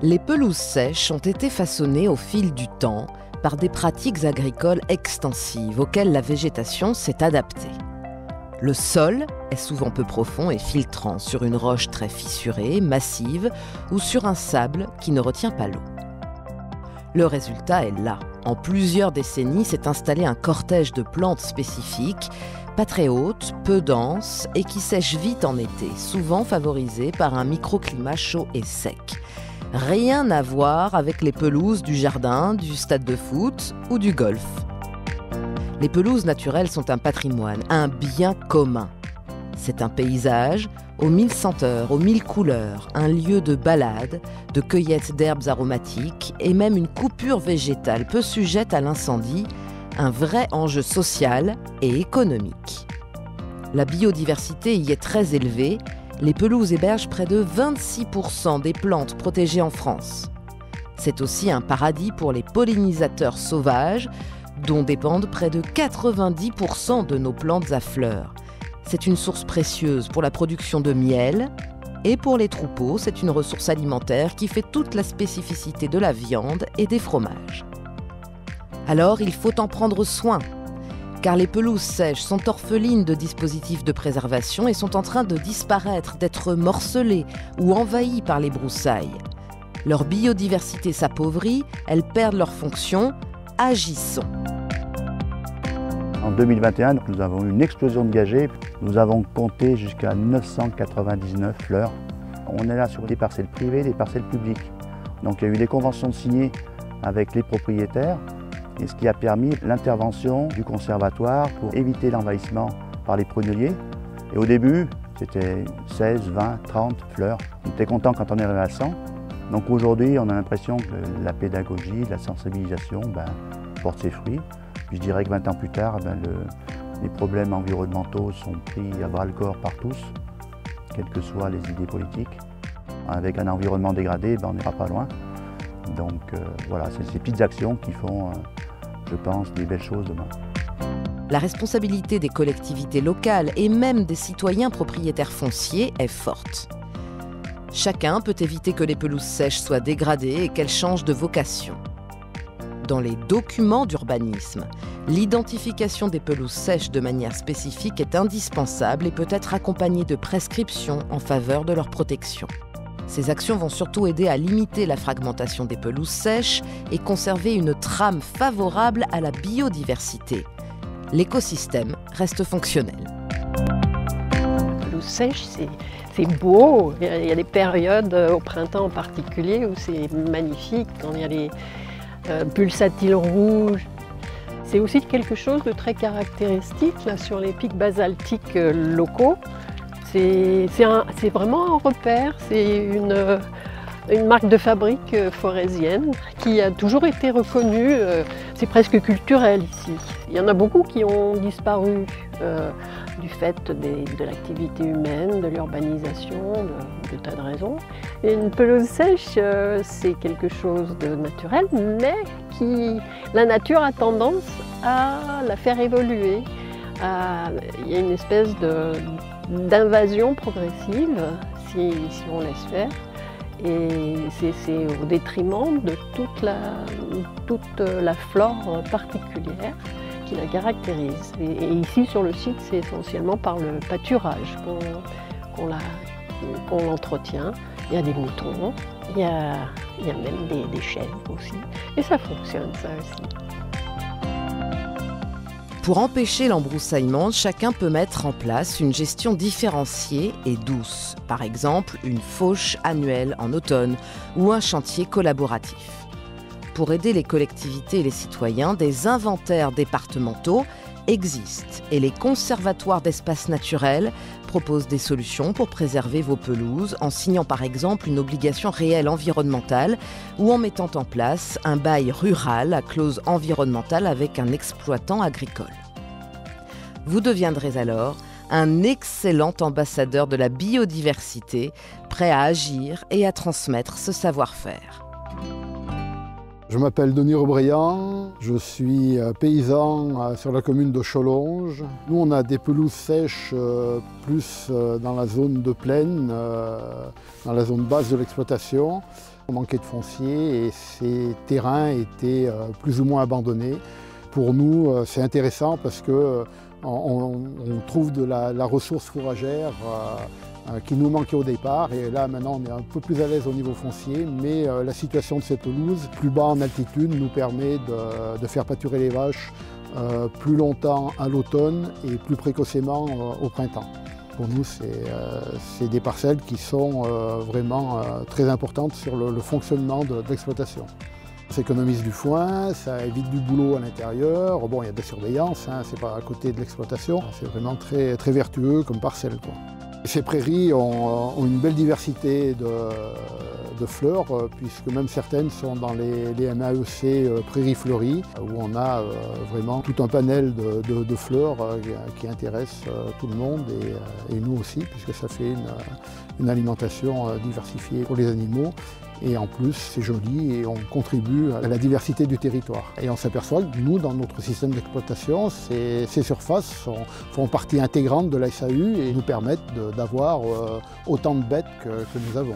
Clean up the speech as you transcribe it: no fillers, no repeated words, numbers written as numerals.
Les pelouses sèches ont été façonnées au fil du temps par des pratiques agricoles extensives auxquelles la végétation s'est adaptée. Le sol est souvent peu profond et filtrant sur une roche très fissurée, massive ou sur un sable qui ne retient pas l'eau. Le résultat est là. En plusieurs décennies s'est installé un cortège de plantes spécifiques, pas très hautes, peu denses et qui sèchent vite en été, souvent favorisées par un microclimat chaud et sec. Rien à voir avec les pelouses du jardin, du stade de foot ou du golf. Les pelouses naturelles sont un patrimoine, un bien commun. C'est un paysage aux 1000 senteurs, aux 1000 couleurs, un lieu de balade, de cueillette d'herbes aromatiques et même une coupure végétale peu sujette à l'incendie, un vrai enjeu social et économique. La biodiversité y est très élevée. Les pelouses hébergent près de 26% des plantes protégées en France. C'est aussi un paradis pour les pollinisateurs sauvages, dont dépendent près de 90% de nos plantes à fleurs. C'est une source précieuse pour la production de miel, et pour les troupeaux, c'est une ressource alimentaire qui fait toute la spécificité de la viande et des fromages. Alors, il faut en prendre soin, car les pelouses sèches sont orphelines de dispositifs de préservation et sont en train de disparaître, d'être morcelées ou envahies par les broussailles. Leur biodiversité s'appauvrit, elles perdent leur fonction. Agissons. En 2021, nous avons eu une explosion de gagés. Nous avons compté jusqu'à 999 fleurs. On est là sur des parcelles privées, des parcelles publiques. Donc il y a eu des conventions signées avec les propriétaires, et ce qui a permis l'intervention du conservatoire pour éviter l'envahissement par les prunelliers. Et au début, c'était 16, 20, 30 fleurs. On était content quand on est arrivé à 100. Donc aujourd'hui, on a l'impression que la pédagogie, la sensibilisation porte ses fruits. Puis je dirais que 20 ans plus tard, les problèmes environnementaux sont pris à bras-le-corps par tous, quelles que soient les idées politiques. Avec un environnement dégradé, on n'ira pas loin. Donc voilà, c'est ces petites actions qui font, je pense, des belles choses demain. La responsabilité des collectivités locales et même des citoyens propriétaires fonciers est forte. Chacun peut éviter que les pelouses sèches soient dégradées et qu'elles changent de vocation. Dans les documents d'urbanisme, l'identification des pelouses sèches de manière spécifique est indispensable et peut être accompagnée de prescriptions en faveur de leur protection. Ces actions vont surtout aider à limiter la fragmentation des pelouses sèches et conserver une trame favorable à la biodiversité. L'écosystème reste fonctionnel. Les pelouses sèches, c'est beau. Il y a des périodes, au printemps en particulier, où c'est magnifique, quand il y a les pulsatiles rouges. C'est aussi quelque chose de très caractéristique là, sur les pics basaltiques locaux. C'est vraiment un repère, c'est une marque de fabrique forésienne qui a toujours été reconnue, c'est presque culturel ici. Il y en a beaucoup qui ont disparu du fait de l'activité humaine, de l'urbanisation, de tas de raisons. Et une pelouse sèche, c'est quelque chose de naturel, mais la nature a tendance à la faire évoluer. Il y a une espèce d'invasion progressive, si on laisse faire. Et c'est au détriment de toute la flore particulière qui la caractérise. Et ici, sur le site, c'est essentiellement par le pâturage qu'on l'entretient. Il y a des moutons, il y a même des chèvres aussi. Et ça fonctionne, ça aussi. Pour empêcher l'embroussaillement, chacun peut mettre en place une gestion différenciée et douce. Par exemple, une fauche annuelle en automne ou un chantier collaboratif. Pour aider les collectivités et les citoyens, des inventaires départementaux existent et les conservatoires d'espaces naturels proposent des solutions pour préserver vos pelouses en signant par exemple une obligation réelle environnementale ou en mettant en place un bail rural à clause environnementale avec un exploitant agricole. Vous deviendrez alors un excellent ambassadeur de la biodiversité, prêt à agir et à transmettre ce savoir-faire. Je m'appelle Denis Rebriand, je suis paysan sur la commune de Cholonges. Nous, on a des pelouses sèches plus dans la zone de plaine, dans la zone basse de l'exploitation. On manquait de foncier et ces terrains étaient plus ou moins abandonnés. Pour nous, c'est intéressant parce qu'on trouve de la ressource fourragère qui nous manquait au départ. Et là, maintenant, on est un peu plus à l'aise au niveau foncier, mais la situation de ces pelouses, plus bas en altitude, nous permet de faire pâturer les vaches plus longtemps à l'automne et plus précocement au printemps. Pour nous, c'est des parcelles qui sont vraiment très importantes sur le fonctionnement de l'exploitation. Ça économise du foin, ça évite du boulot à l'intérieur. Bon, il y a de la surveillance, hein, c'est pas à côté de l'exploitation. C'est vraiment très, très vertueux comme parcelle, quoi. Ces prairies ont une belle diversité de fleurs, puisque même certaines sont dans les MAEC prairies fleuries, où on a vraiment tout un panel de fleurs qui intéressent tout le monde et nous aussi, puisque ça fait une alimentation diversifiée pour les animaux. Et en plus, c'est joli et on contribue à la diversité du territoire. Et on s'aperçoit que nous, dans notre système d'exploitation, ces surfaces font partie intégrante de la SAU et nous permettent d'avoir autant de bêtes que nous avons.